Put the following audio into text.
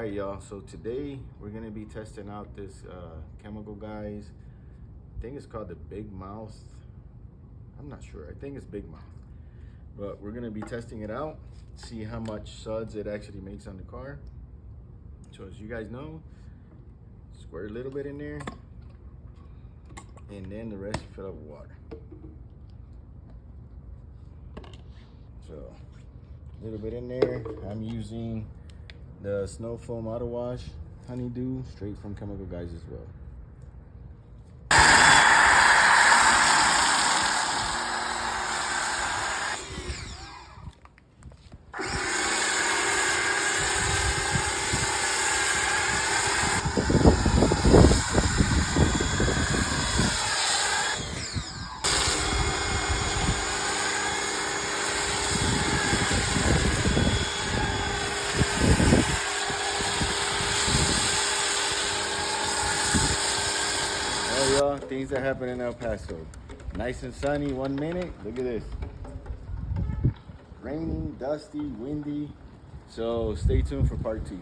Alright y'all, so today we're gonna be testing out this chemical, guys. I think it's called the Big Mouth. I'm not sure, I think it's Big Mouth. But we're gonna be testing it out, see how much suds it actually makes on the car. So as you guys know, squirt a little bit in there, and then the rest you fill up with water. So a little bit in there. I'm using the Snow Foam Auto Wash Honeydew, straight from Chemical Guys as well. Oh y'all, things that happen in El Paso. Nice and sunny 1 minute, look at this. Raining, dusty, windy. So stay tuned for part 2.